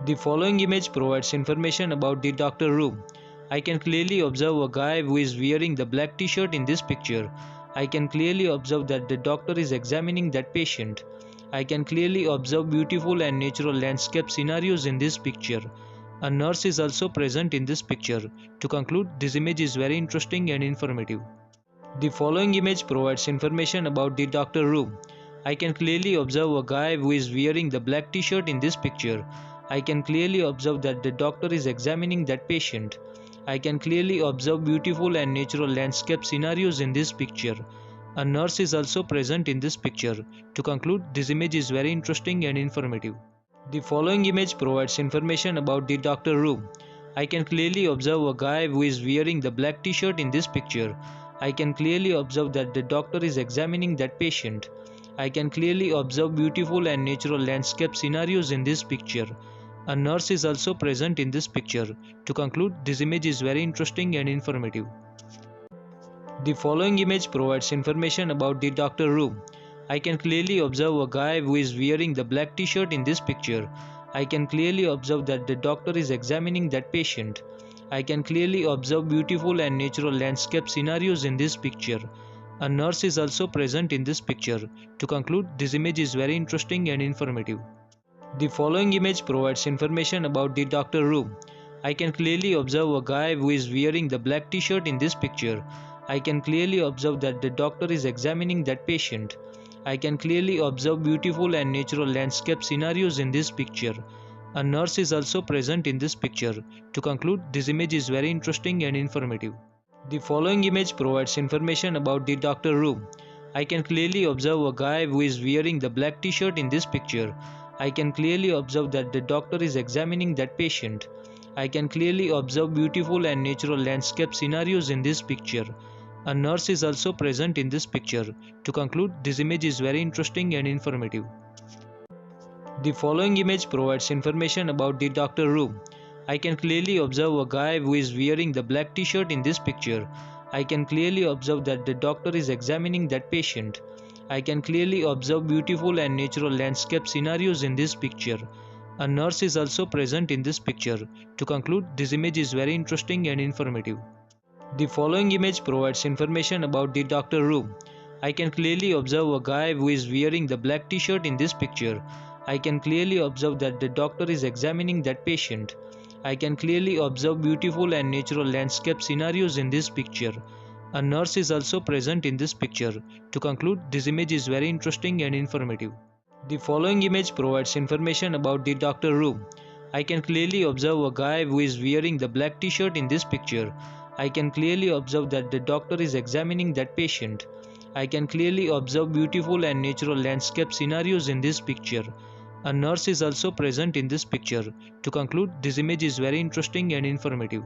The following image provides information about the doctor room. I can clearly observe a guy who is wearing the black t-shirt in this picture. I can clearly observe that the doctor is examining that patient. I can clearly observe beautiful and natural landscape scenarios in this picture. A nurse is also present in this picture. To conclude, this image is very interesting and informative. The following image provides information about the doctor room. I can clearly observe a guy who is wearing the black t-shirt in this picture. I can clearly observe that the doctor is examining that patient. I can clearly observe beautiful and natural landscape scenarios in this picture. A nurse is also present in this picture. To conclude, this image is very interesting and informative. The following image provides information about the doctor room. I can clearly observe a guy who is wearing the black t-shirt in this picture. I can clearly observe that the doctor is examining that patient. I can clearly observe beautiful and natural landscape scenarios in this picture. A nurse is also present in this picture. To conclude, this image is very interesting and informative. The following image provides information about the doctor room. I can clearly observe a guy who is wearing the black t-shirt in this picture. I can clearly observe that the doctor is examining that patient. I can clearly observe beautiful and natural landscape scenarios in this picture. A nurse is also present in this picture. To conclude, this image is very interesting and informative. The following image provides information about the doctor room. I can clearly observe a guy who is wearing the black t-shirt in this picture. I can clearly observe that the doctor is examining that patient. I can clearly observe beautiful and natural landscape scenarios in this picture. A nurse is also present in this picture. To conclude, this image is very interesting and informative. The following image provides information about the doctor room. I can clearly observe a guy who is wearing the black t-shirt in this picture. I can clearly observe that the doctor is examining that patient. I can clearly observe beautiful and natural landscape scenarios in this picture. A nurse is also present in this picture. To conclude, this image is very interesting and informative. The following image provides information about the doctor room. I can clearly observe a guy who is wearing the black t-shirt in this picture. I can clearly observe that the doctor is examining that patient. I can clearly observe beautiful and natural landscape scenarios in this picture. A nurse is also present in this picture. To conclude, this image is very interesting and informative. The following image provides information about the doctor room. I can clearly observe a guy who is wearing the black t-shirt in this picture. I can clearly observe that the doctor is examining that patient. I can clearly observe beautiful and natural landscape scenarios in this picture. A nurse is also present in this picture. To conclude, this image is very interesting and informative. The following image provides information about the doctor room. I can clearly observe a guy who is wearing the black t-shirt in this picture. I can clearly observe that the doctor is examining that patient. I can clearly observe beautiful and natural landscape scenarios in this picture. A nurse is also present in this picture. To conclude, this image is very interesting and informative.